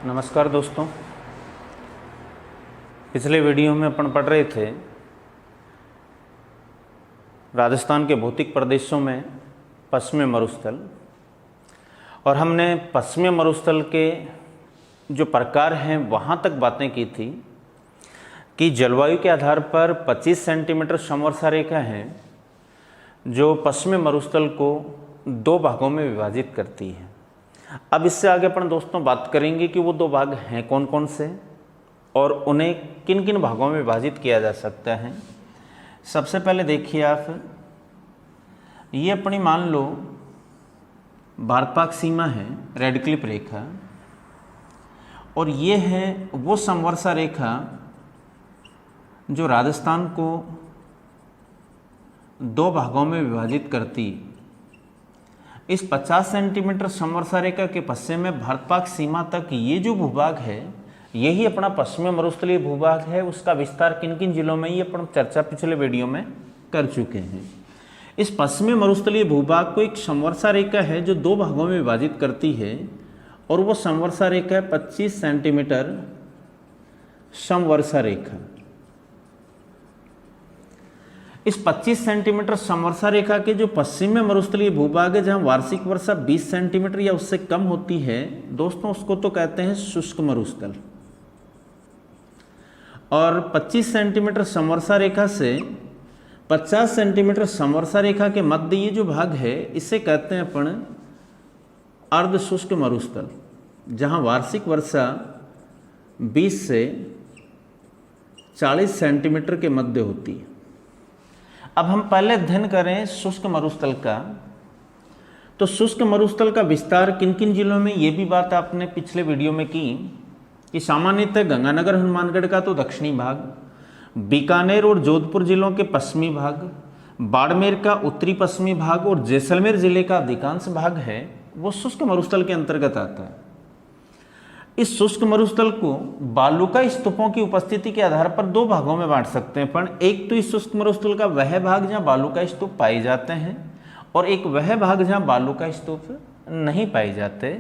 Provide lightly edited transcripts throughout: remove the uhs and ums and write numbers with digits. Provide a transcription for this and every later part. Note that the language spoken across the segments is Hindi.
नमस्कार दोस्तों। पिछले वीडियो में अपन पढ़ रहे थे राजस्थान के भौतिक प्रदेशों में पश्चिमी मरुस्थल, और हमने पश्चिमी मरुस्थल के जो प्रकार हैं वहाँ तक बातें की थी कि जलवायु के आधार पर 25 सेंटीमीटर समवर्षा रेखा है जो पश्चिमी मरुस्थल को दो भागों में विभाजित करती है। अब इससे आगे अपन दोस्तों बात करेंगे कि वो दो भाग हैं कौन कौन से और उन्हें किन किन भागों में विभाजित किया जा सकता है। सबसे पहले देखिए आप, ये अपनी मान लो भारत पाक सीमा है, रेड क्लिप रेखा, और ये है वो समवर्षा रेखा जो राजस्थान को दो भागों में विभाजित करती। इस 50 सेंटीमीटर समवर्षा रेखा के पश्चिम में भारत पाक सीमा तक ये जो भूभाग है यही अपना पश्चिमी मरुस्थलीय भूभाग है। उसका विस्तार किन किन जिलों में ये अपन चर्चा पिछले वीडियो में कर चुके हैं। इस पश्चिमी मरुस्थलीय भूभाग को एक समवर्षा रेखा है जो दो भागों में विभाजित करती है, और वो समवर्षा रेखा है 25 सेंटीमीटर समवर्षा रेखा। इस 25 सेंटीमीटर समवर्षा रेखा के जो पश्चिमी मरुस्थलीय भूभाग है जहाँ वार्षिक वर्षा 20 सेंटीमीटर या उससे कम होती है दोस्तों, उसको तो कहते हैं शुष्क मरुस्थल। और 25 सेंटीमीटर समवर्षा रेखा से 50 सेंटीमीटर समवर्षा रेखा के मध्य ये जो भाग है इसे कहते हैं अपन अर्ध शुष्क मरुस्थल, जहाँ वार्षिक वर्षा 20 से 40 सेंटीमीटर के मध्य होती है। अब हम पहले अध्ययन करें शुष्क मरुस्थल का। तो शुष्क मरुस्थल का विस्तार किन किन जिलों में, ये भी बात आपने पिछले वीडियो में की कि सामान्यतः गंगानगर हनुमानगढ़ का तो दक्षिणी भाग, बीकानेर और जोधपुर जिलों के पश्चिमी भाग, बाड़मेर का उत्तरी पश्चिमी भाग और जैसलमेर जिले का अधिकांश भाग है वो शुष्क मरुस्थल के अंतर्गत आता है। इस शुष्क मरुस्थल को बालुका स्तूपों की उपस्थिति के आधार पर दो भागों में बांट सकते हैं। पर एक तो इस शुष्क मरुस्थल का वह भाग जहां बालुका स्तूप पाए जाते हैं, और एक वह भाग जहां बालुका स्तूप नहीं पाए जाते।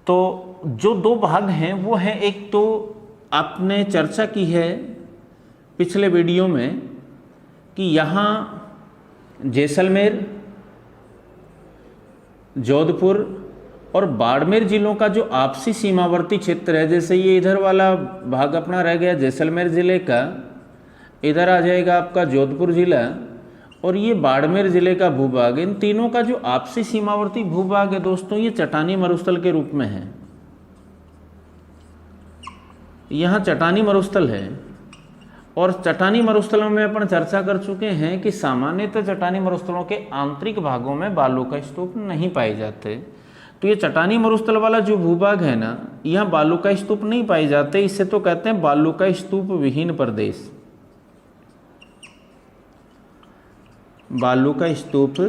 तो जो दो भाग हैं वो हैं, एक तो आपने चर्चा की है पिछले वीडियो में कि यहाँ जैसलमेर, जोधपुर और बाड़मेर जिलों का जो आपसी सीमावर्ती क्षेत्र है, जैसे ये इधर वाला भाग अपना रह गया जैसलमेर जिले का, इधर आ जाएगा आपका जोधपुर जिला, और ये बाड़मेर जिले का भूभाग, इन तीनों का जो आपसी सीमावर्ती भूभाग है दोस्तों ये चट्टानी मरुस्थल के रूप में है। यहाँ चट्टानी मरुस्थल है, और चट्टानी मरुस्थलों में अपन चर्चा कर चुके हैं कि सामान्यतः चट्टानी मरुस्थलों के आंतरिक भागों में बालुका स्तूप नहीं पाए जाते। तो ये चट्टानी मरुस्थल वाला जो भूभाग है ना, यहाँ बालुका स्तूप नहीं पाए जाते, इसे तो कहते हैं बालुका स्तूप विहीन प्रदेश। बालुका स्तूप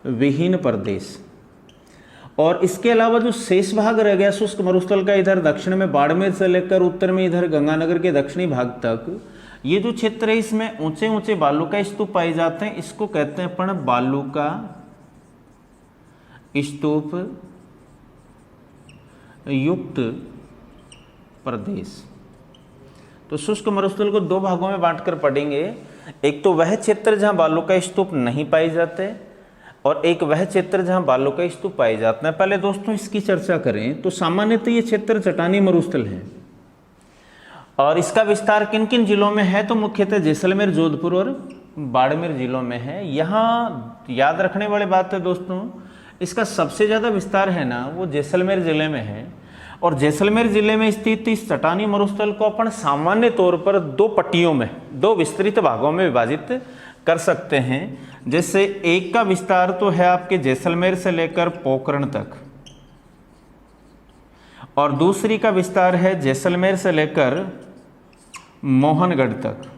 विहीन प्रदेश। और इसके अलावा जो शेष भाग रह गया शुष्क मरुस्थल का, इधर दक्षिण में बाड़मेर से लेकर उत्तर में इधर गंगानगर के दक्षिणी भाग तक ये जो क्षेत्र है इसमें ऊंचे ऊंचे बालुका स्तूप पाए जाते हैं। इसको कहते हैं अपन बालुका स्तूप युक्त प्रदेश। तो शुष्क मरुस्थल को दो भागों में बांटकर पढ़ेंगे, एक तो वह क्षेत्र जहां बालुका स्तूप नहीं पाए जाते, और एक वह क्षेत्र जहां बालुका स्तूप पाए जाते हैं। पहले दोस्तों इसकी चर्चा करें तो सामान्यतः ये क्षेत्र चट्टानी मरुस्थल है, और इसका विस्तार किन किन जिलों में है तो मुख्यतः जैसलमेर, जोधपुर और बाड़मेर जिलों में है। यहाँ याद रखने वाली बात है दोस्तों, इसका सबसे ज़्यादा विस्तार है ना वो जैसलमेर जिले में है, और जैसलमेर जिले में स्थित इस चट्टानी मरुस्थल को अपन सामान्य तौर पर दो पट्टियों में, दो विस्तृत भागों में विभाजित कर सकते हैं। जैसे एक का विस्तार तो है आपके जैसलमेर से लेकर पोखरण तक, और दूसरी का विस्तार है जैसलमेर से लेकर मोहनगढ़ तक।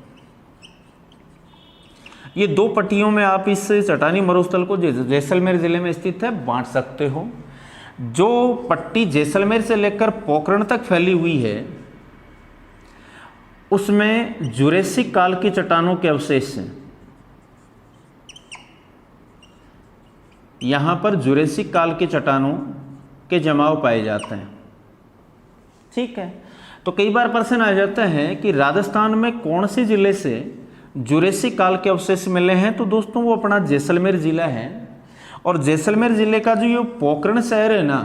ये दो पट्टियों में आप इस चट्टानी मरुस्थल को जैसलमेर जिले में स्थित है बांट सकते हो। जो पट्टी जैसलमेर से लेकर पोखरण तक फैली हुई है उसमें जुरेसिक काल की चट्टानों के अवशेष हैं। यहाँ पर जुरेसिक काल के चट्टानों के जमाव पाए जाते हैं। ठीक है। तो कई बार प्रश्न आ जाता है कि राजस्थान में कौन से जिले से जुरेसिक काल के अवशेष मिले हैं, तो दोस्तों वो अपना जैसलमेर जिला है। और जैसलमेर जिले का जो ये पोखरण शहर है ना,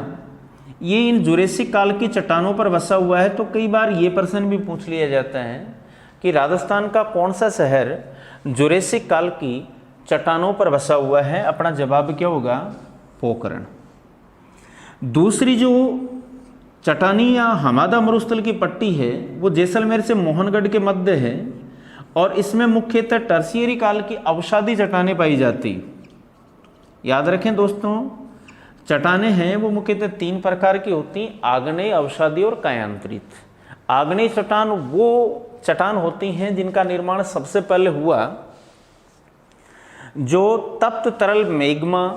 ये इन जुरेसिक काल की चट्टानों पर बसा हुआ है। तो कई बार ये प्रश्न भी पूछ लिया जाता है कि राजस्थान का कौन सा शहर जुरेसिक काल की चट्टानों पर बसा हुआ है, अपना जवाब क्या होगा, पोखरण। दूसरी जो चट्टानी या हमादा मरुस्थल की पट्टी है वो जैसलमेर से मोहनगढ़ के मध्य है और इसमें मुख्यतः टर्शियरी काल की अवसादी चट्टानें पाई जाती। याद रखें दोस्तों, चट्टानें हैं वो मुख्यतः 3 प्रकार की होती, आग्नेय, अवसादी और कायांतरित। आग्नेय चट्टान वो चट्टान होती हैं जिनका निर्माण सबसे पहले हुआ जो तप्त तरल मैग्मा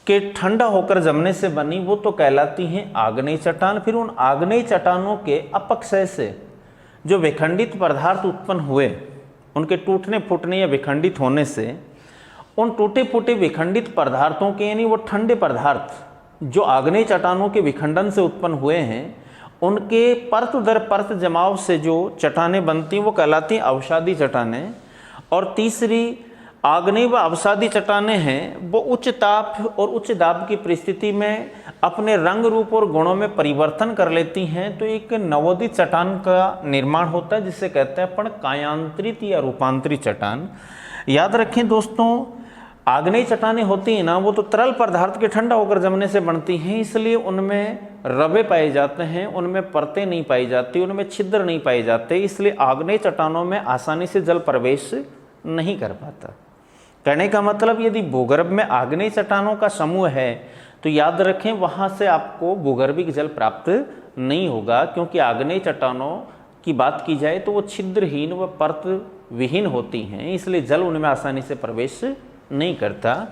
के ठंडा होकर जमने से बनी, वो तो कहलाती हैं आग्नेय चट्टान। फिर उन आग्नेय चट्टानों के अपक्षय से जो विखंडित पदार्थ उत्पन्न हुए, उनके टूटने फूटने या विखंडित होने से उन टूटे फूटे विखंडित पदार्थों के, यानी वो ठंडे पदार्थ जो आग्नेय चट्टानों के विखंडन से उत्पन्न हुए हैं, उनके परत दर परत जमाव से जो चट्टानें बनती हैं वो कहलाती हैं अवसादी चट्टानें। और तीसरी आग्नेय व अवसादी चट्टानें हैं वो उच्च ताप और उच्च दाब की परिस्थिति में अपने रंग रूप और गुणों में परिवर्तन कर लेती हैं, तो एक नवोदित चट्टान का निर्माण होता है जिससे कहते हैं अपन कायांतरित या रूपांतरित चट्टान। याद रखें दोस्तों, आग्नेय चट्टानें होती हैं ना, वो तो तरल पदार्थ के ठंडा होकर जमने से बनती हैं, इसलिए उनमें रवे पाए जाते हैं, उनमें परतें नहीं पाई जाती, उनमें छिद्र नहीं पाए जाते, इसलिए आग्नेय चट्टानों में आसानी से जल प्रवेश नहीं कर पाता। कहने का मतलब यदि भूगर्भ में आग्नेय चट्टानों का समूह है तो याद रखें वहाँ से आपको भूगर्भिक जल प्राप्त नहीं होगा, क्योंकि आग्नेय चट्टानों की बात की जाए तो वो छिद्रहीन व परत विहीन होती हैं, इसलिए जल उनमें आसानी से प्रवेश नहीं करता।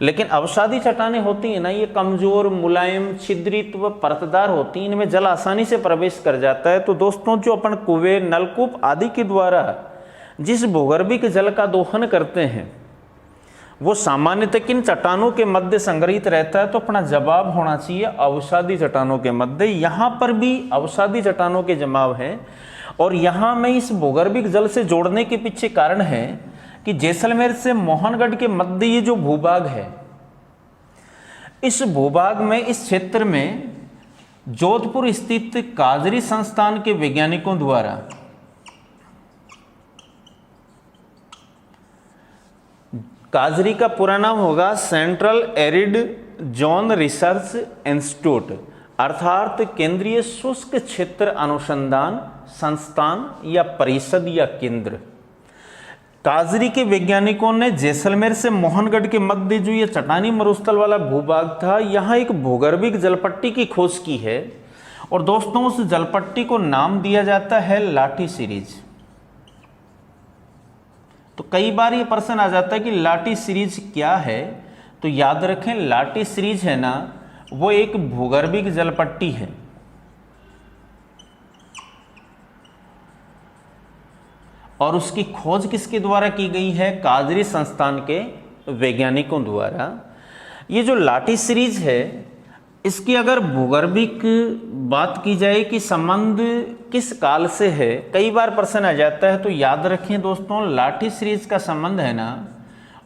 लेकिन अवसादी चट्टानें होती हैं ना, ये कमजोर, मुलायम, छिद्रित व परतदार होती हैं, इनमें जल आसानी से प्रवेश कर जाता है। तो दोस्तों, जो अपन कुएं, नलकूप आदि के द्वारा जिस भूगर्भिक जल का दोहन करते हैं वो सामान्यतः किन चट्टानों के मध्य संग्रहित रहता है, तो अपना जवाब होना चाहिए अवसादी चट्टानों के मध्य। यहाँ पर भी अवसादी चट्टानों के जमाव है और यहाँ में इस भूगर्भिक जल से जोड़ने के पीछे कारण है कि जैसलमेर से मोहनगढ़ के मध्य ये जो भूभाग है, इस भूभाग में, इस क्षेत्र में जोधपुर स्थित काजरी संस्थान के वैज्ञानिकों द्वारा काजरी का पूरा नाम होगा central arid zone research institute, अर्थात केंद्रीय शुष्क क्षेत्र अनुसंधान संस्थान या परिषद या केंद्र। काजरी के वैज्ञानिकों ने जैसलमेर से मोहनगढ़ के मध्य जो ये चट्टानी मरुस्थल वाला भूभाग था, यहाँ एक भूगर्भिक जलपट्टी की खोज की है। और दोस्तों, उस जलपट्टी को नाम दिया जाता है लाठी सीरीज। तो कई बार ये प्रश्न आ जाता है कि लाठी सीरीज क्या है, तो याद रखें लाठी सीरीज है ना, वो एक भूगर्भिक जलपट्टी है। और उसकी खोज किसके द्वारा की गई है, काजरी संस्थान के वैज्ञानिकों द्वारा। ये जो लाठी सीरीज है, इसकी अगर भूगर्भिक बात की जाए कि संबंध किस काल से है, कई बार प्रश्न आ जाता है, तो याद रखें दोस्तों, लाठी सीरीज का संबंध है ना,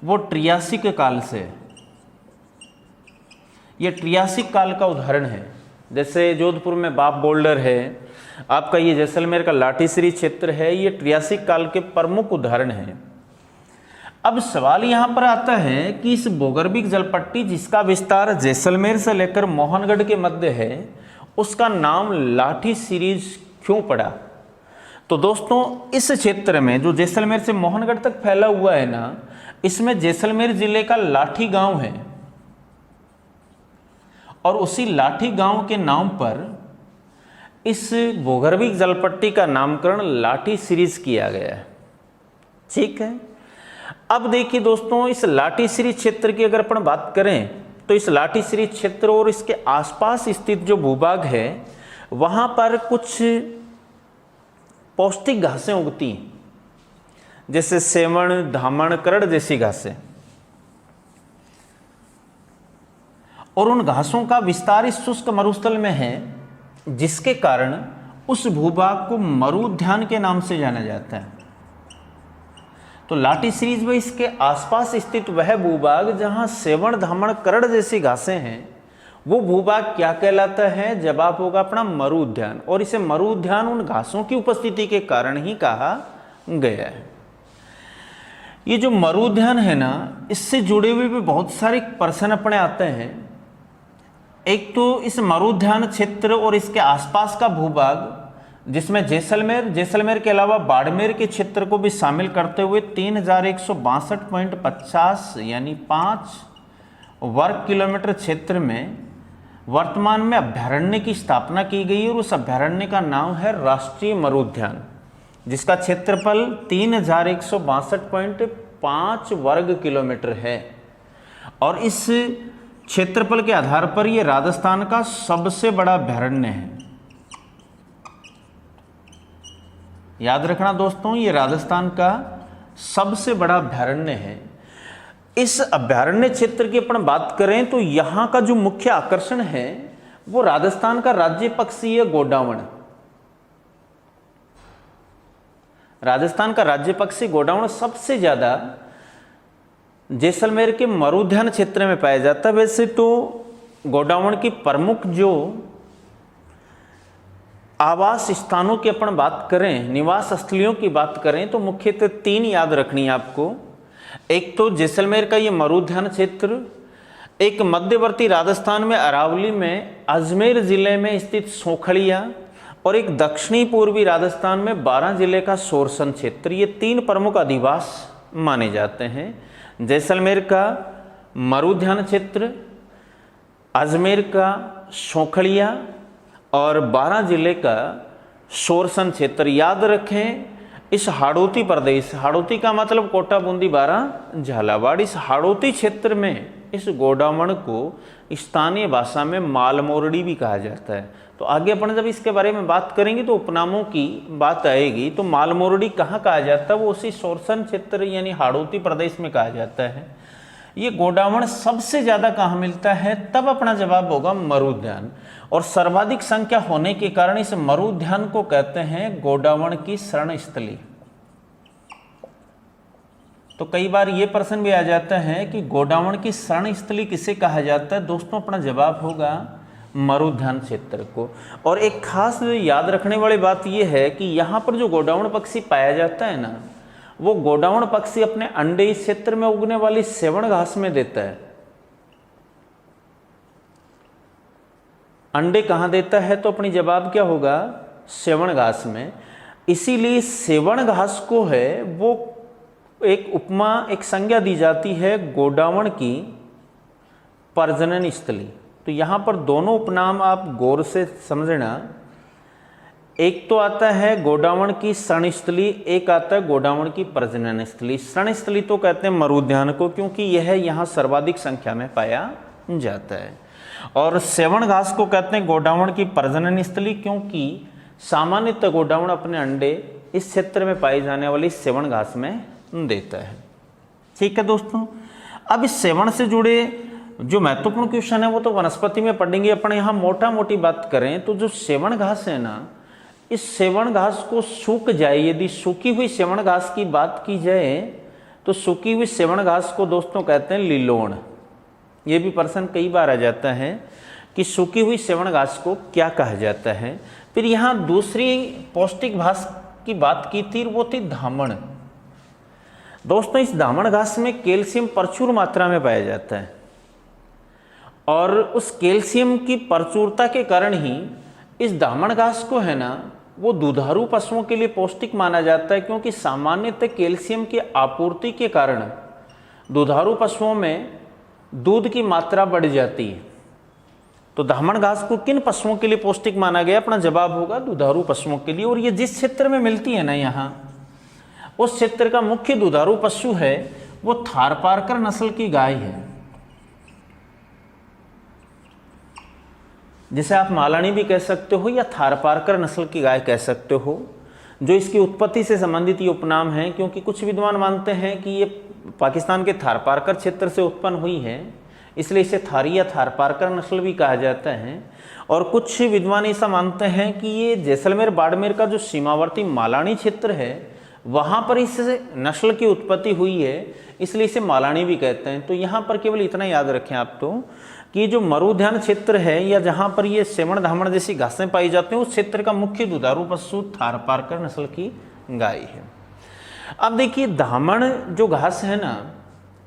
वो ट्रियासिक काल से। ये ट्रियासिक काल का उदाहरण है। जैसे जोधपुर में बाप बोल्डर है, आपका ये जैसलमेर का लाठी सीरीज क्षेत्र है, ये ट्रियासिक काल के प्रमुख उदाहरण हैं। अब सवाल यहाँ पर आता है कि इस भूगर्भिक जलपट्टी जिसका विस्तार जैसलमेर से लेकर मोहनगढ़ के मध्य है, उसका नाम लाठी सीरीज क्यों पड़ा। तो दोस्तों, इस क्षेत्र में जो जैसलमेर से मोहनगढ़ तक फैला हुआ है ना, इसमें जैसलमेर जिले का लाठी गांव है और उसी लाठी गांव के नाम पर इस भूगर्भिक जलपट्टी का नामकरण लाठी सीरीज किया गया है। ठीक है। अब देखिए दोस्तों, इस लाठी सीरीज क्षेत्र की अगर अपन बात करें तो इस लाठी सीरीज क्षेत्र और इसके आसपास स्थित जो भूभाग है, वहां पर कुछ पौष्टिक घासें उगती हैं, जैसे सेवण, धामण, करड़ जैसी घासें। और उन घासों का विस्तार इस शुष्क मरुस्थल में है, जिसके कारण उस भूभाग को मरुउद्यान के नाम से जाना जाता है। तो लाठी सीरीज में इसके आसपास स्थित वह भूभाग जहां सेवण, धामण, करड़ जैसी घासें हैं, वो भूभाग क्या कहलाता है? जवाब होगा अपना मरुउद्यान। और इसे मरुउद्यान उन घासों की उपस्थिति के कारण ही कहा गया है। ये जो मरुउद्यान है ना, इससे जुड़े हुए भी बहुत सारे प्रश्न अपने आते हैं। एक तो इस मरुउद्यान क्षेत्र और इसके आसपास का भूभाग, जिसमें जैसलमेर के अलावा बाड़मेर के क्षेत्र को भी शामिल करते हुए 3162.50 यानी 5 वर्ग किलोमीटर क्षेत्र में वर्तमान में अभ्यारण्य की स्थापना की गई है। और उस अभ्यारण्य का नाम है राष्ट्रीय मरुउद्यान, जिसका क्षेत्रफल 3162.5 वर्ग किलोमीटर है। और इस क्षेत्रफल के आधार पर यह राजस्थान का सबसे बड़ा अभ्यारण्य है। याद रखना दोस्तों, ये राजस्थान का सबसे बड़ा अभ्यारण्य है। इस अभ्यारण्य क्षेत्र की अपन बात करें तो यहाँ का जो मुख्य आकर्षण है वो राजस्थान का राज्य पक्षी है गोडावण। राजस्थान का राज्य पक्षी गोडावण सबसे ज्यादा जैसलमेर के मरुउद्यान क्षेत्र में पाया जाता है। वैसे तो गोडावण की प्रमुख जो आवास स्थानों की अपन बात करें, निवास स्थलियों की बात करें तो मुख्यतः 3 याद रखनी है आपको। एक तो जैसलमेर का ये मरुउद्यान क्षेत्र, एक मध्यवर्ती राजस्थान में अरावली में अजमेर जिले में स्थित सोखड़िया, और एक दक्षिणी पूर्वी राजस्थान में 12 जिले का सोरसन क्षेत्र। ये 3 प्रमुख अधिवास माने जाते हैं। जैसलमेर का मरुउद्यान क्षेत्र, अजमेर का सोखड़िया और 12 जिले का सोरसन क्षेत्र। याद रखें, इस हाड़ौती प्रदेश, हाड़ौती का मतलब कोटा, बूंदी, बारां, झालावाड़, इस हाड़ौती क्षेत्र में इस गोडावण को स्थानीय भाषा में मालमोरडी भी कहा जाता है। तो आगे अपन जब इसके बारे में बात करेंगे तो उपनामों की बात आएगी। तो मालमोरडी कहाँ कहा जाता है? वो उसी सोरसन क्षेत्र यानी हाड़ौती प्रदेश में कहा जाता है। ये गोडावण सबसे ज्यादा कहाँ मिलता है? तब अपना जवाब होगा मरुउद्यान। और सर्वाधिक संख्या होने के कारण इस मरुउद्यान को कहते हैं गोडावण की शरण स्थली। तो कई बार ये प्रश्न भी आ जाता है कि गोडावण की शरण स्थली किसे कहा जाता है? दोस्तों अपना जवाब होगा मरुउद्यान क्षेत्र को। और एक खास याद रखने वाली बात यह है कि यहाँ पर जो गोडावण पक्षी पाया जाता है ना, वो गोडावण पक्षी अपने अंडे इस क्षेत्र में उगने वाली सेवण घास में देता है। अंडे कहाँ देता है? तो अपनी जवाब क्या होगा? सेवण घास में। इसीलिए सेवण घास को है वो एक उपमा, एक संज्ञा दी जाती है गोडावण की प्रजनन स्थली। तो यहाँ पर दोनों उपनाम आप गौर से समझना। एक तो आता है गोडावण की शरण स्थली, एक आता है गोडावण की प्रजनन स्थली। शरण स्थली तो कहते हैं मरुउद्यान को, क्योंकि यह यहाँ सर्वाधिक संख्या में पाया जाता है। और सेवण घास को कहते हैं गोडावण की प्रजनन स्थली, क्योंकि सामान्यतः गोडावण अपने अंडे इस क्षेत्र में पाई जाने वाली सेवण घास में देता है। ठीक है दोस्तों, अब इस सेवण से जुड़े जो महत्वपूर्ण क्वेश्चन है वो तो वनस्पति में पढ़ेंगे। अपन यहाँ मोटा मोटी बात करें तो जो सेवण घास है ना, इस सेवण घास को सूख जाए, यदि सूखी हुई सेवण घास की बात की जाए तो सूखी हुई सेवण घास को दोस्तों कहते हैं लिलोण। ये भी प्रश्न कई बार आ जाता है कि सूखी हुई सेवण घास को क्या कहा जाता है। फिर यहाँ दूसरी पौष्टिक घास की बात की थी, वो थी धामण। दोस्तों इस धामण घास में कैल्शियम प्रचुर मात्रा में पाया जाता है, और उस कैल्शियम की प्रचुरता के कारण ही इस धामण घास को है ना वो दुधारू पशुओं के लिए पौष्टिक माना जाता है, क्योंकि सामान्यतः कैल्शियम की आपूर्ति के कारण दुधारू पशुओं में दूध की मात्रा बढ़ जाती है। तो धामण घास को किन पशुओं के लिए पौष्टिक माना गया? अपना जवाब होगा दुधारू पशुओं के लिए। और ये जिस क्षेत्र में मिलती है ना, यहाँ उस क्षेत्र का मुख्य दुधारू पशु है वो थारपारकर नस्ल की गाय है, जिसे आप मालानी भी कह सकते हो या थारपारकर नस्ल की गाय कह सकते हो। जो इसकी उत्पत्ति से संबंधित ये उपनाम है, क्योंकि कुछ विद्वान मानते हैं कि ये पाकिस्तान के थारपारकर क्षेत्र से उत्पन्न हुई है, इसलिए इसे थारी या थारपारकर नस्ल भी कहा जाता है। और कुछ विद्वान ऐसा मानते हैं कि ये जैसलमेर बाड़मेर का जो सीमावर्ती मालानी क्षेत्र है वहाँ पर इस नस्ल की उत्पत्ति हुई है, इसलिए इसे मालानी भी कहते हैं। तो यहाँ पर केवल इतना याद रखें आप तो कि जो मरुद्यान क्षेत्र है या जहाँ पर ये सेमण धामण जैसी घासें पाई जाती हैं उस क्षेत्र का मुख्य दुधारू पशु थारपारकर नस्ल की गाय है। अब देखिए धामण जो घास है ना,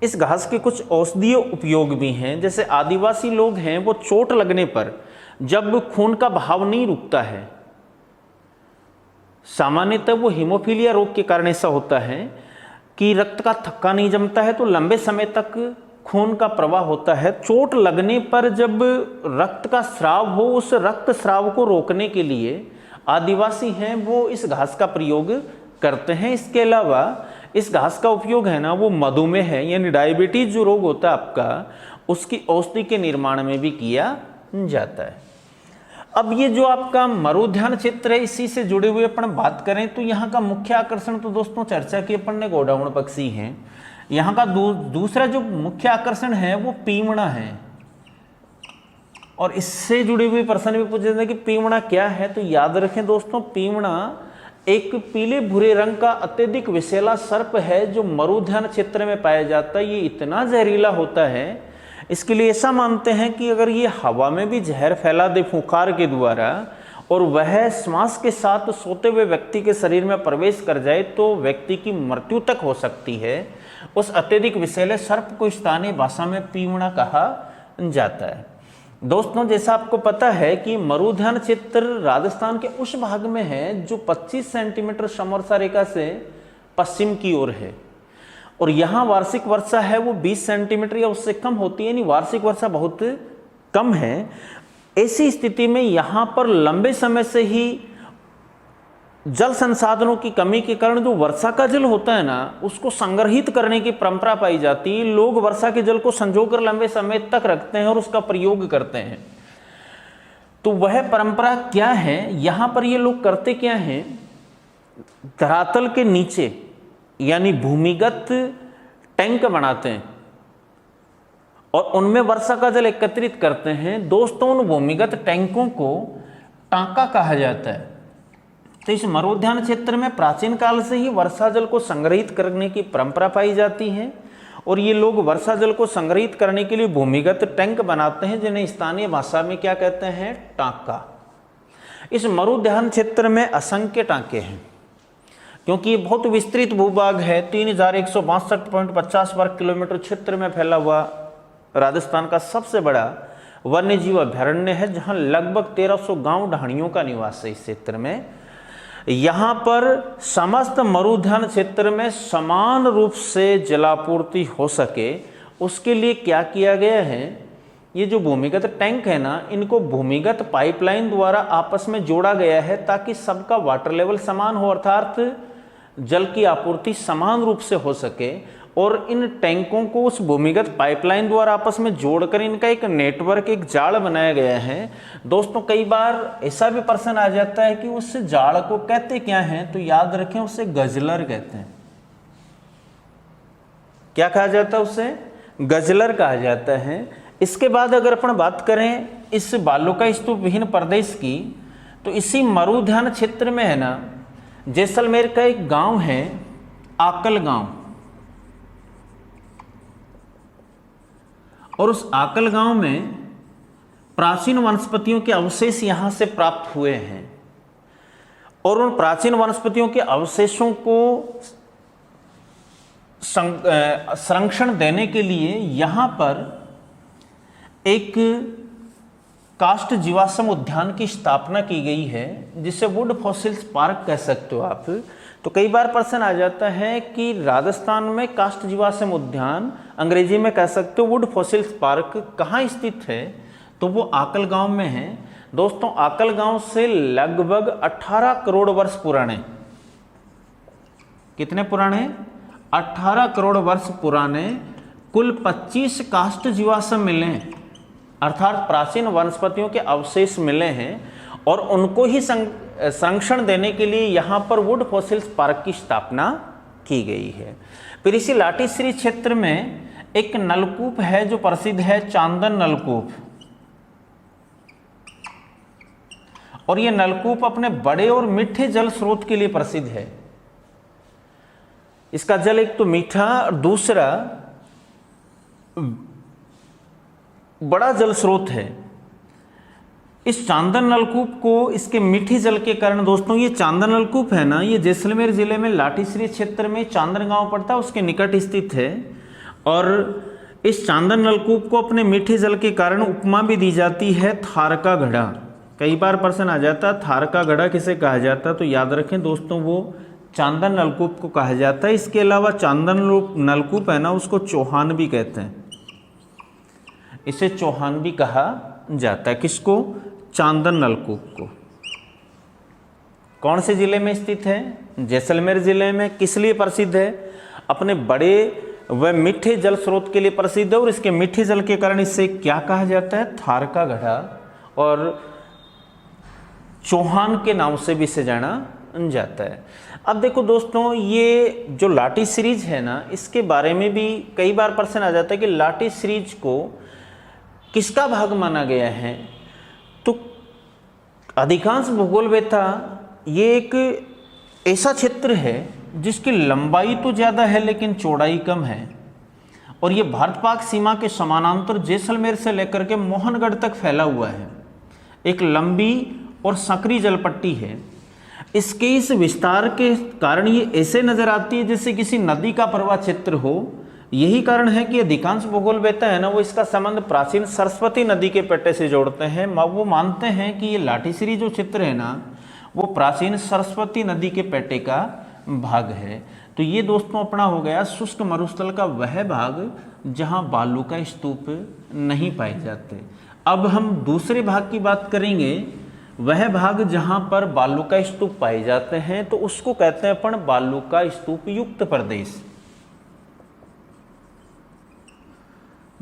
इस घास के कुछ औषधीय उपयोग भी हैं। जैसे आदिवासी लोग हैं वो चोट लगने पर जब खून का बहाव नहीं रुकता है, सामान्यतः वो हीमोफीलिया रोग के कारण ऐसा होता है कि रक्त का थक्का नहीं जमता है तो लंबे समय तक खून का प्रवाह होता है। चोट लगने पर जब रक्त का स्राव हो, उस रक्त स्राव को रोकने के लिए आदिवासी हैं वो इस घास का प्रयोग करते हैं। इसके अलावा इस घास का उपयोग है ना वो मधुमेह है यानी डायबिटीज जो रोग होता है आपका, उसकी औषधि के निर्माण में भी किया जाता है। अब ये जो आपका मरुद्यान क्षेत्र है इसी से जुड़े हुए अपन बात करें तो यहाँ का मुख्य आकर्षण तो दोस्तों चर्चा की अपन ने गोडाउन पक्षी हैं। यहाँ का दूसरा जो मुख्य आकर्षण है वो पीमड़ा है। और इससे जुड़े हुए प्रश्न भी पूछे जाते हैं कि पीमड़ा क्या है, तो याद रखें दोस्तों पीमड़ा एक पीले भूरे रंग का अत्यधिक विषैला सर्प है जो मरुद्यान क्षेत्र में पाया जाता है। ये इतना जहरीला होता है, इसके लिए ऐसा मानते हैं कि अगर ये हवा में भी जहर फैला दे फुंकार के द्वारा और वह श्वास के साथ सोते हुए व्यक्ति के शरीर में प्रवेश कर जाए तो व्यक्ति की मृत्यु तक हो सकती है। उस अत्यधिक विषैले सर्प को स्थानीय भाषा में पीमड़ा कहा जाता है। दोस्तों जैसा आपको पता है कि मरुद्यान क्षेत्र राजस्थान के उस भाग में है जो 25 सेंटीमीटर समवर्षा रेखा से पश्चिम की ओर है और यहाँ वार्षिक वर्षा है वो 20 सेंटीमीटर या उससे कम होती है, यानी वार्षिक वर्षा बहुत कम है। ऐसी स्थिति में यहाँ पर लंबे समय से ही जल संसाधनों की कमी के कारण जो वर्षा का जल होता है ना उसको संग्रहित करने की परंपरा पाई जाती है। लोग वर्षा के जल को संजोकर लंबे समय तक रखते हैं और उसका प्रयोग करते हैं। तो वह परंपरा क्या है, यहाँ पर ये लोग करते क्या हैं, धरातल के नीचे यानी भूमिगत टैंक बनाते हैं और उनमें वर्षा का जल एकत्रित करते हैं। दोस्तों उन भूमिगत टैंकों को टांका कहा जाता है। तो इस मरुद्यान क्षेत्र में प्राचीन काल से ही वर्षा जल को संग्रहित करने की परंपरा पाई जाती है और ये लोग वर्षा जल को संग्रहित करने के लिए भूमिगत टैंक बनाते हैं जिन्हें स्थानीय भाषा में क्या कहते हैं, टांका। इस मरुद्यान क्षेत्र में असंख्य टांके हैं क्योंकि ये बहुत विस्तृत भूभाग है। 3162.50 वर्ग किलोमीटर क्षेत्र में फैला हुआ राजस्थान का सबसे बड़ा वन्य जीव अभ्यारण्य है जहां लगभग 1300 गांव ढाणियों का निवास है। इस क्षेत्र में यहाँ पर समस्त मरुद्यान क्षेत्र में समान रूप से जलापूर्ति हो सके उसके लिए क्या किया गया है, ये जो भूमिगत टैंक है ना इनको भूमिगत पाइपलाइन द्वारा आपस में जोड़ा गया है ताकि सबका वाटर लेवल समान हो, अर्थात जल की आपूर्ति समान रूप से हो सके। और इन टैंकों को उस भूमिगत पाइपलाइन द्वारा आपस में जोड़कर इनका एक नेटवर्क, एक जाल बनाया गया है। दोस्तों कई बार ऐसा भी प्रश्न आ जाता है कि उस जाल को कहते क्या हैं, तो याद रखें उसे गजलर कहते हैं। क्या कहा जाता है उसे, गजलर कहा जाता है। इसके बाद अगर अपन बात करें इस बालुका स्तूप विहीन प्रदेश की, तो इसी मरुद्यान क्षेत्र में है ना जैसलमेर का एक गांव है आकल गांव, और उस आकल गांव में प्राचीन वनस्पतियों के अवशेष यहां से प्राप्त हुए हैं और उन प्राचीन वनस्पतियों के अवशेषों को संरक्षण देने के लिए यहां पर एक काष्ठ जीवाश्म उद्यान की स्थापना की गई है जिसे वुड फॉसिल्स पार्क कह सकते हो आप। तो कई बार प्रश्न आ जाता है कि राजस्थान में काष्ठ जीवाश्म उद्यान, अंग्रेजी में कह सकते हो वुड फॉसिल्स पार्क, कहाँ स्थित है, तो वो आकल गांव में है। दोस्तों आकल गांव से लगभग 18 करोड़ वर्ष पुराने, कितने पुराने, 18 करोड़ वर्ष पुराने कुल 25 काष्ठ जीवाश्म मिले हैं, अर्थात प्राचीन वनस्पतियों के अवशेष मिले हैं और उनको ही संरक्षण देने के लिए यहाँ पर वुड फॉसिल्स पार्क की स्थापना की गई है। फिर इसी लाटीश्री क्षेत्र में एक नलकूप है जो प्रसिद्ध है, चांदन नलकूप। और ये नलकूप अपने बड़े और मीठे जल स्रोत के लिए प्रसिद्ध है। इसका जल एक तो मीठा और दूसरा बड़ा जल स्रोत है। इस चांदन नलकूप को इसके मीठे जल के कारण दोस्तों, ये चांदन नलकूप है ना, ये जैसलमेर जिले में लाटीश्री क्षेत्र में चांदन गांव पड़ता है, उसके निकट स्थित है। और इस चांदन नलकूप को अपने मीठे जल के कारण उपमा भी दी जाती है, थार का घड़ा। कई बार प्रश्न आ जाता है थार का घड़ा किसे कहा जाता है, तो याद रखें दोस्तों वो चांदन नलकूप को कहा जाता है। इसके अलावा चांदन नलकूप है ना, उसको चौहान भी कहते हैं, इसे चौहान भी कहा जाता है। किसको? चांदन नलकूप को। कौन से जिले में स्थित है? जैसलमेर जिले में। किस लिए प्रसिद्ध है? अपने बड़े व मीठे जल स्रोत के लिए प्रसिद्ध है। और इसके मीठे जल के कारण इसे क्या कहा जाता है? थार का घड़ा और चौहान के नाम से भी इसे जाना जाता है। अब देखो दोस्तों, ये जो लाठी सीरीज है ना, इसके बारे में भी कई बार प्रश्न आ जाता है कि लाठी सीरीज को किसका भाग माना गया है। तो अधिकांश भूगोलवेत्ता ये एक ऐसा क्षेत्र है जिसकी लंबाई तो ज़्यादा है लेकिन चौड़ाई कम है, और ये भारत पाक सीमा के समानांतर जैसलमेर से लेकर के मोहनगढ़ तक फैला हुआ है। एक लंबी और संकरी जलपट्टी है। इसके इस विस्तार के कारण ये ऐसे नजर आती है जैसे किसी नदी का प्रवाह क्षेत्र हो। यही कारण है कि अधिकांश भूगोलवेत्ता है ना, वो इसका संबंध प्राचीन सरस्वती नदी के पट्टे से जोड़ते हैं। वो मानते हैं कि ये लाठीश्री जो क्षेत्र है ना, वो प्राचीन सरस्वती नदी के पट्टे का भाग है। तो ये दोस्तों अपना हो गया शुष्क मरुस्थल का वह भाग जहाँ बालू का स्तूप नहीं पाए जाते। अब हम दूसरे भाग की बात करेंगे, वह भाग जहाँ पर बालू का स्तूप पाए जाते हैं, तो उसको कहते हैं अपन बालू का स्तूप युक्त प्रदेश।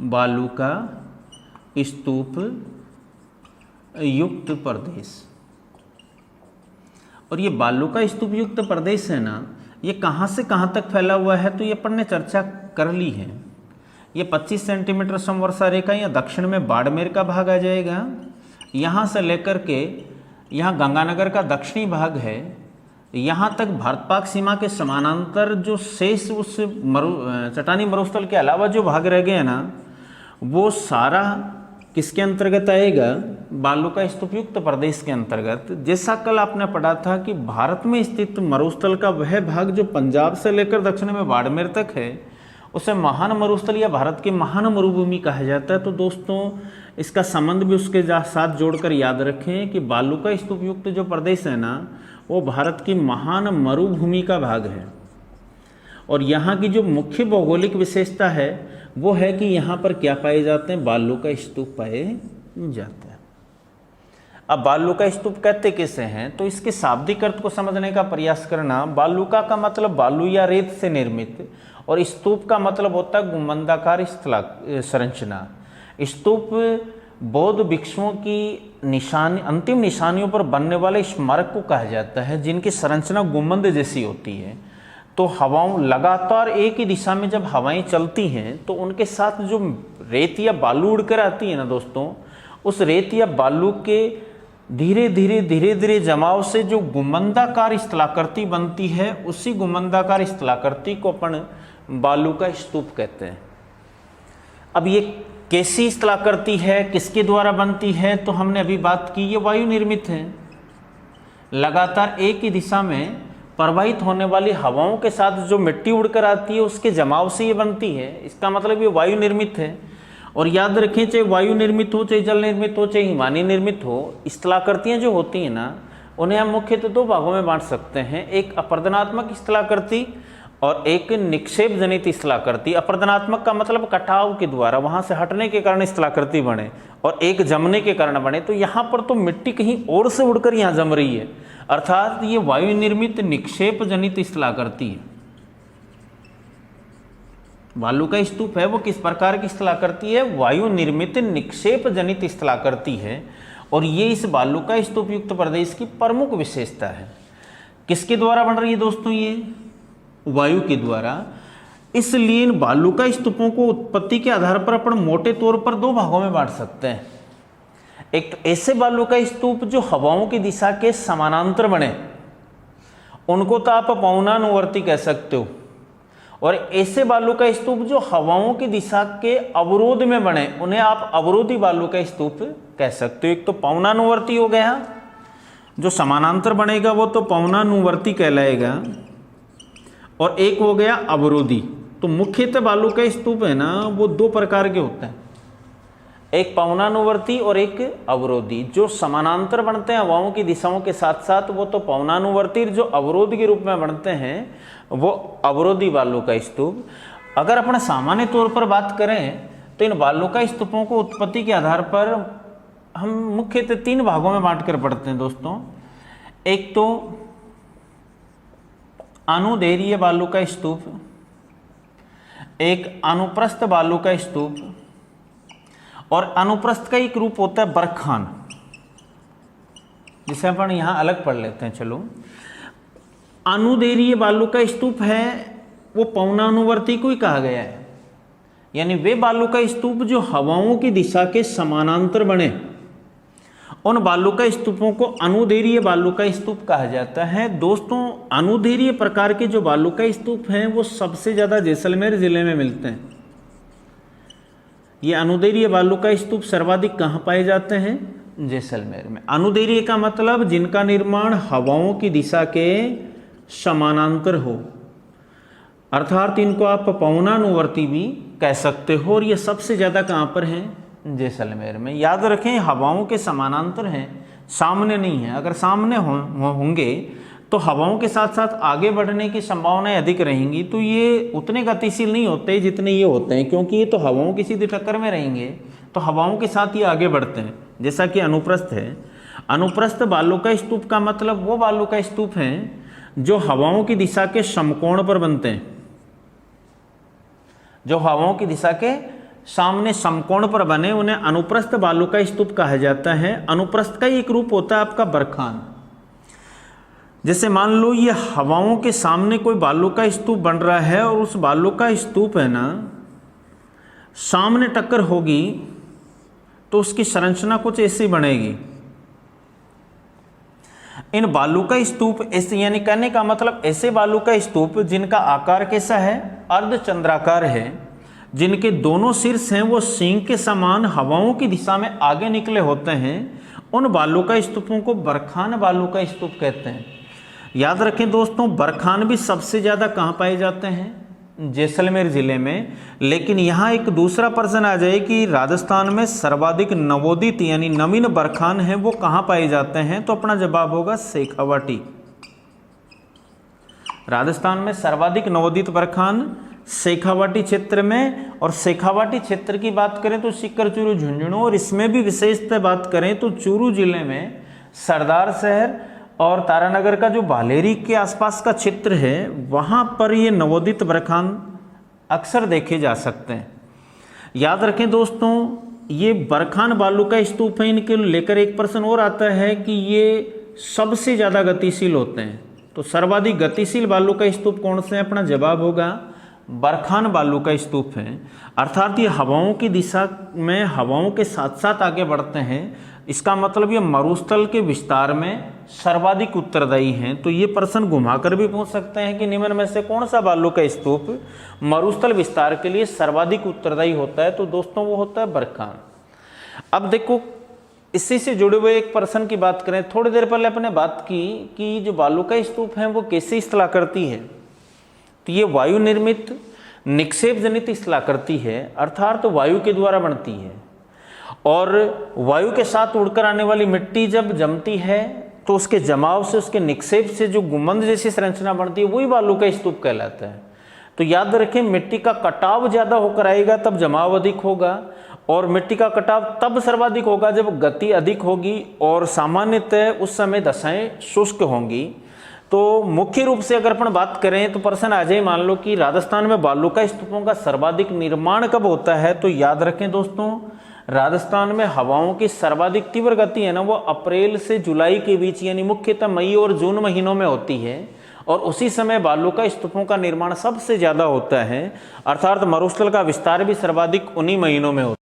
बालू का स्तूप युक्त प्रदेश। और ये बालू का स्तूप युक्त प्रदेश है ना, ये कहाँ से कहाँ तक फैला हुआ है, तो ये अपन ने चर्चा कर ली है। ये 25 सेंटीमीटर समवर्षा रेखा या दक्षिण में बाड़मेर का भाग आ जाएगा। यहाँ से लेकर के यहाँ गंगानगर का दक्षिणी भाग है, यहाँ तक भारत पाक सीमा के समानांतर जो शेष उस चट्टानी मरुस्थल के अलावा जो भाग रह गए हैं ना, वो सारा किसके अंतर्गत आएगा? बालू का स्तूप युक्त प्रदेश के अंतर्गत। जैसा कल आपने पढ़ा था कि भारत में स्थित मरुस्थल का वह भाग जो पंजाब से लेकर दक्षिण में बाड़मेर तक है, उसे महान मरुस्थल या भारत की महान मरुभूमि कहा जाता है। तो दोस्तों इसका संबंध भी उसके साथ जोड़कर याद रखें कि बालू का स्तूप युक्त जो प्रदेश है ना, वो भारत की महान मरुभूमि का भाग है। और यहाँ की जो मुख्य भौगोलिक विशेषता है वो है कि यहाँ पर क्या पाए जाते हैं? बालू का स्तूप पाए जाते हैं। अब बालू का स्तूप कहते किसे हैं, तो इसके शाब्दिक अर्थ को समझने का प्रयास करना। बालूका का मतलब बालू या रेत से निर्मित, और स्तूप का मतलब होता है गुंबदाकार संरचना। स्तूप बौद्ध भिक्षुओं की निशानी, अंतिम निशानियों पर बनने वाले स्मारक को कहा जाता है, जिनकी संरचना गुंबद जैसी होती है। तो हवाओं लगातार एक ही दिशा में जब हवाएं चलती हैं, तो उनके साथ जो रेत या बालू उड़कर आती है ना दोस्तों, उस रेत या बालू के धीरे धीरे जमाव से जो गुंबदाकार स्थलाकृति बनती है, उसी गुंबदाकार स्थलाकृति को अपन बालू का स्तूप कहते हैं। अब ये कैसी स्थलाकृति है, किसके द्वारा बनती है, तो हमने अभी बात की, ये वायु निर्मित है। लगातार एक ही दिशा में प्रवाहित होने वाली हवाओं के साथ जो मिट्टी उड़कर आती है, उसके जमाव से ये बनती है। इसका मतलब ये वायु निर्मित है। और याद रखें, चाहे वायु निर्मित हो, चाहे जल निर्मित हो, चाहे हिमानी निर्मित हो, स्थलाकृतियाँ जो होती हैं ना, उन्हें हम मुख्यतः दो भागों में बांट सकते हैं। एक अपर्दनात्मक स्थलाकृति और एक निक्षेप जनित स्थलाकृति। अपर्दनात्मक का मतलब कटाव के द्वारा, वहाँ से हटने के कारण स्थलाकृति बने, और एक जमने के कारण बने। तो यहाँ पर तो मिट्टी कहीं और से उड़कर यहाँ जम रही है, अर्थात ये वायु निर्मित निक्षेप जनित स्थलाकृति है। बालू का स्तूप है वो किस प्रकार की स्थलाकृति है? वायु निर्मित निक्षेप जनित स्थलाकृति है। और ये इस बालू का स्तूप युक्त प्रदेश की प्रमुख विशेषता है। किसके द्वारा बन रही है दोस्तों? ये वायु के द्वारा। इसलिए इन बालुका स्तूपों को उत्पत्ति के आधार पर अपन मोटे तौर पर दो भागों में बांट सकते हैं। एक तो ऐसे बालुका स्तूप जो हवाओं की दिशा के समानांतर बने, उनको तो आप पवनानुवर्ती कह सकते हो, और ऐसे बालुका स्तूप जो हवाओं की दिशा के अवरोध में बने, उन्हें आप अवरोधी बालुका स्तूप कह सकते हो। एक तो पवनानुवर्ती हो गया, जो समानांतर बनेगा वो तो पवनानुवर्ती कहलाएगा, और एक हो गया अवरोधी। तो मुख्यतः बालुका स्तूप है ना, वो दो प्रकार के होते हैं, एक पवनानुवर्ती और एक अवरोधी। जो समानांतर बनते हैं हवाओं की दिशाओं के साथ साथ, वो तो पवनानुवर्ती, जो अवरोध के रूप में बनते हैं वो अवरोधी बालुका स्तूप। अगर अपन सामान्य तौर पर बात करें तो इन बालुका स्तूपों को उत्पत्ति के आधार पर हम मुख्यतः तीन भागों में बांट कर पढ़ते हैं दोस्तों। एक तो अनुदैर्घ्य बालुका स्तूप, एक अनुप्रस्थ बालुका स्तूप, और अनुप्रस्थ का एक रूप होता है बरखान, जिसे अपन यहां अलग पढ़ लेते हैं। चलो, अनुदैर्घ्य बालुका स्तूप है वो पवनानुवर्ती को ही कहा गया है, यानी वे बालुका स्तूप जो हवाओं की दिशा के समानांतर बने, उन बालुका स्तूपों को अनुदैर्घ्य बालुका स्तूप कहा जाता है। दोस्तों, अनुदैर्घ्य प्रकार के जो बालुका स्तूप हैं वो सबसे ज्यादा जैसलमेर जिले में मिलते हैं। ये अनुदैर्घ्य बालुका स्तूप सर्वाधिक कहाँ पाए जाते हैं? जैसलमेर में। अनुदैर्घ्य का मतलब जिनका निर्माण हवाओं की दिशा के समानांतर हो, अर्थात इनको आप पवनानुवर्ती भी कह सकते हो, और ये सबसे ज़्यादा कहाँ पर हैं? जैसलमेर में। याद रखें, हवाओं के समानांतर हैं, सामने नहीं है। अगर सामने होंगे तो हवाओं के साथ साथ आगे बढ़ने की संभावनाएं अधिक रहेंगी, तो ये उतने गतिशील नहीं होते जितने ये होते हैं, क्योंकि ये तो हवाओं की सीधी टक्कर में रहेंगे, तो हवाओं के साथ ये आगे बढ़ते हैं, जैसा कि अनुप्रस्थ है। अनुप्रस्थ बालुका स्तूप का मतलब वो बालुका स्तूप हैं जो हवाओं की दिशा के समकोण पर बनते हैं, जो हवाओं की दिशा के सामने समकोण पर बने, उन्हें अनुप्रस्थ बालुका स्तूप कहा जाता है। अनुप्रस्थ का एक रूप होता है आपका बरखान। जैसे मान लो ये हवाओं के सामने कोई बालुका स्तूप बन रहा है, और उस बालुका स्तूप है ना, सामने टक्कर होगी तो उसकी संरचना कुछ ऐसी बनेगी। इन बालुका स्तूप ऐसे, यानी कहने का मतलब ऐसे बालुका स्तूप जिनका आकार कैसा है? अर्धचंद्राकार है, जिनके दोनों शीर्ष हैं वो सींग के समान हवाओं की दिशा में आगे निकले होते हैं, उन बालुका स्तूपों को बरखान बालुका स्तूप कहते हैं। याद रखें दोस्तों, बरखान भी सबसे ज़्यादा कहाँ पाए जाते हैं? जैसलमेर जिले में। लेकिन यहाँ एक दूसरा प्रश्न आ जाए कि राजस्थान में सर्वाधिक नवोदित यानी नवीन बरखान है वो कहाँ पाए जाते हैं, तो अपना जवाब होगा शेखावाटी। राजस्थान में सर्वाधिक नवोदित बरखान शेखावाटी क्षेत्र में, और शेखावाटी क्षेत्र की बात करें तो सीकर, चूरू, झुंझुनू, और इसमें भी विशेषतः बात करें तो चूरू जिले में सरदार शहर और तारानगर का जो बालेरी के आसपास का क्षेत्र है, वहाँ पर ये नवोदित बरखान अक्सर देखे जा सकते हैं। याद रखें दोस्तों, ये बरखान बालुका स्तूप हैं, इनके लेकर एक प्रश्न और आता है कि ये सबसे ज़्यादा गतिशील होते हैं, तो सर्वाधिक गतिशील बालुका स्तूप कौन से हैं? अपना जवाब होगा बरखान बालुका स्तूप हैं। अर्थात ये हवाओं की दिशा में हवाओं के साथ साथ आगे बढ़ते हैं, इसका मतलब ये मरुस्थल के विस्तार में सर्वाधिक उत्तरदायी हैं। तो ये प्रश्न घुमाकर भी पूछ सकते हैं कि निम्न में से कौन सा बालुका स्तूप मरुस्थल विस्तार के लिए सर्वाधिक उत्तरदायी होता है, तो दोस्तों वो होता है बरखान। अब देखो, इसी से जुड़े हुए एक प्रश्न की बात करें। थोड़ी देर पहले अपने बात की कि जो बालुका स्तूप हैं वो कैसी स्थलाकृति है, तो ये वायु निर्मित निक्षेप जनित स्थलाकृति है, अर्थात तो वायु के द्वारा बनती है, और वायु के साथ उड़कर आने वाली मिट्टी जब जमती है तो उसके जमाव से, उसके निक्षेप से जो गुंबद जैसी संरचना बनती है वही बालुका स्तूप कहलाता है। तो याद रखें, मिट्टी का कटाव ज़्यादा होकर आएगा तब जमाव अधिक होगा, और मिट्टी का कटाव तब सर्वाधिक होगा जब गति अधिक होगी, और सामान्यतः उस समय दशाएं शुष्क होंगी। तो मुख्य रूप से अगर अपन बात करें तो प्रश्न आ जाए, मान लो कि राजस्थान में बालुका स्तूपों का सर्वाधिक निर्माण कब होता है, तो याद रखें दोस्तों, राजस्थान में हवाओं की सर्वाधिक तीव्र गति है ना, वो अप्रैल से जुलाई के बीच यानी मुख्यतः मई और जून महीनों में होती है, और उसी समय बालू का स्तूपों का निर्माण सबसे ज़्यादा होता है, अर्थात मरुस्थल का विस्तार भी सर्वाधिक उन्हीं महीनों में होता है।